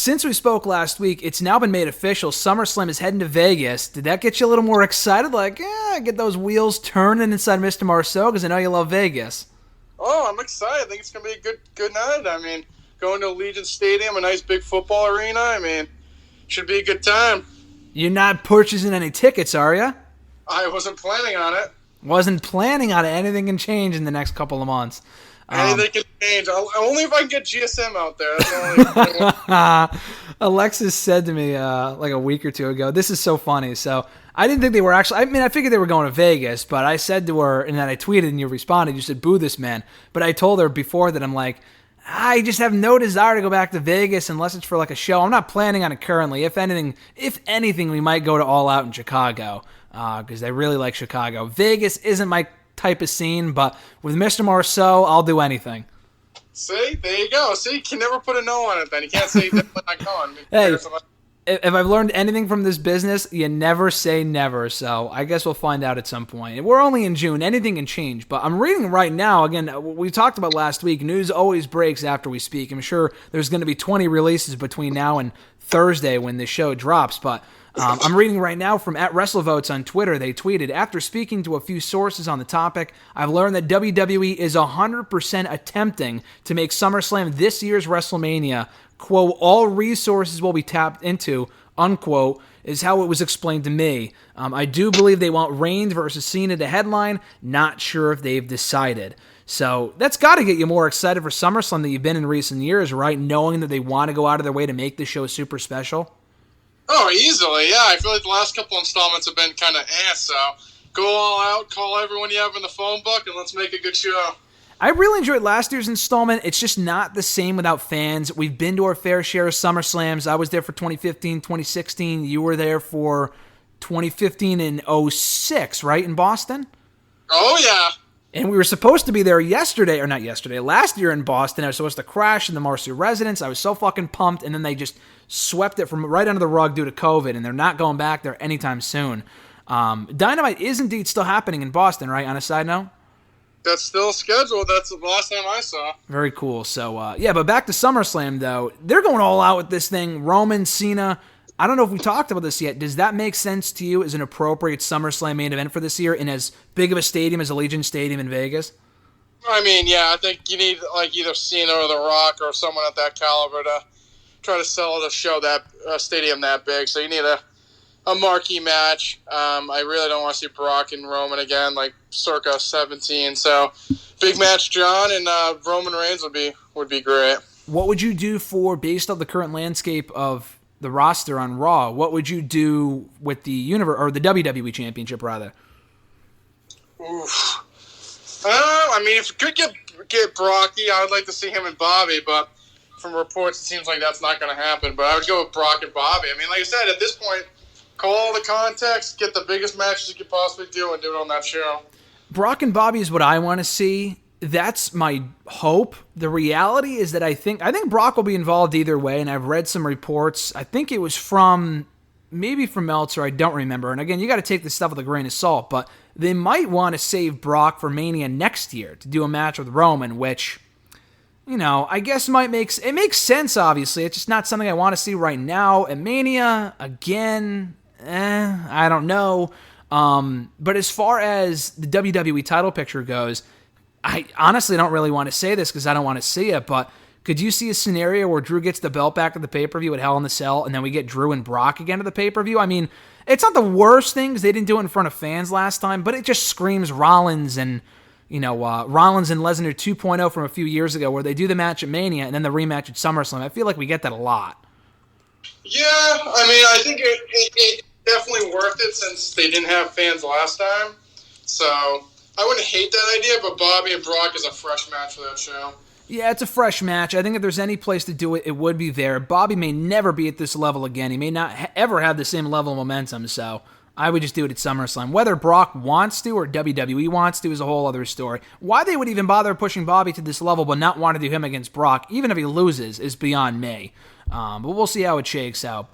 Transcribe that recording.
Since we spoke last week, it's now been made official. SummerSlam is heading to Vegas. Did that get you a little more excited? Like, get those wheels turning inside Mr. Marceau? Because I know you love Vegas. Oh, I'm excited. I think it's going to be a good night. I mean, going to Allegiant Stadium, a nice big football arena, I mean, should be a good time. You're not purchasing any tickets, are you? I wasn't planning on it. Wasn't planning on it. Anything can change in the next couple of months. Anything can change. Only if I can get GSM out there. That's the only Alexis said to me like a week or two ago, this is so funny. So I didn't think they were actually, I mean, I figured they were going to Vegas, but I said to her, and then I tweeted and you responded, you said, boo this man. But I told her before that I'm like, I just have no desire to go back to Vegas unless it's for like a show. I'm not planning on it currently. If anything, we might go to All Out in Chicago because I really like Chicago. Vegas isn't my type of scene, but with Mr. Marceau, I'll do anything. See, there you go. See, you can never put a no on it then. You can't say definitely not going. Hey, if I've learned anything from this business, you never say never, so I guess we'll find out at some point. We're only in June. Anything can change, but I'm reading right now, again, we talked about last week, news always breaks after we speak. I'm sure there's going to be 20 releases between now and Thursday when the show drops, but I'm reading right now from @WrestleVotes on Twitter. They tweeted, after speaking to a few sources on the topic, I've learned that WWE is 100% attempting to make SummerSlam this year's WrestleMania. Quote, all resources will be tapped into, unquote, is how it was explained to me. I do believe they want Reigns versus Cena to headline. Not sure if they've decided. So that's got to get you more excited for SummerSlam than you've been in recent years, right? Knowing that they want to go out of their way to make the show super special. Oh, easily, yeah. I feel like the last couple installments have been kind of so go all out, call everyone you have in the phone book, and let's make a good show. I really enjoyed last year's installment. It's just not the same without fans. We've been to our fair share of SummerSlams. I was there for 2015, 2016. You were there for 2015 and 06, right, in Boston? Oh, yeah. And we were supposed to be there last year in Boston. I was supposed to crash in the Marcy residence. I was so fucking pumped, and then they just swept it from right under the rug due to COVID, and they're not going back there anytime soon. Dynamite is indeed still happening in Boston, right, on a side note? That's still scheduled. That's the last time I saw. Very cool. So, yeah, but back to SummerSlam, though. They're going all out with this thing. Roman, Cena. I don't know if we talked about this yet. Does that make sense to you as an appropriate SummerSlam main event for this year in as big of a stadium as Allegiant Stadium in Vegas? I mean, yeah, I think you need like either Cena or The Rock or someone at that caliber to try to sell the show that stadium that big. So you need a marquee match. I really don't want to see Brock and Roman again, like circa 17. So big match, John, and Roman Reigns would be great. What would you do based on the current landscape of the roster on Raw? What would you do with the the WWE Championship rather? Oof. I mean, if you could get Brocky, I would like to see him and Bobby, but from reports, it seems like that's not going to happen. But I would go with Brock and Bobby. I mean, like I said, at this point, call all the context, get the biggest matches you could possibly do, and do it on that show. Brock and Bobby is what I want to see. That's my hope. The reality is that I think Brock will be involved either way, and I've read some reports. I think it was maybe from Meltzer, I don't remember. And again, you got to take this stuff with a grain of salt, but they might want to save Brock for Mania next year to do a match with Roman, which, I guess makes sense, obviously. It's just not something I want to see right now. At Mania, again, I don't know. But as far as the WWE title picture goes, I honestly don't really want to say this because I don't want to see it, but could you see a scenario where Drew gets the belt back at the pay-per-view at Hell in the Cell, and then we get Drew and Brock again at the pay-per-view? I mean, it's not the worst thing because they didn't do it in front of fans last time, but it just screams Rollins and, Rollins and Lesnar 2.0 from a few years ago where they do the match at Mania and then the rematch at SummerSlam. I feel like we get that a lot. Yeah, I mean, I think it definitely worth it since they didn't have fans last time. So I wouldn't hate that idea, but Bobby and Brock is a fresh match for that show. Yeah, it's a fresh match. I think if there's any place to do it, it would be there. Bobby may never be at this level again. He may not ever have the same level of momentum, so I would just do it at SummerSlam. Whether Brock wants to or WWE wants to is a whole other story. Why they would even bother pushing Bobby to this level but not want to do him against Brock, even if he loses, is beyond me. But we'll see how it shakes out.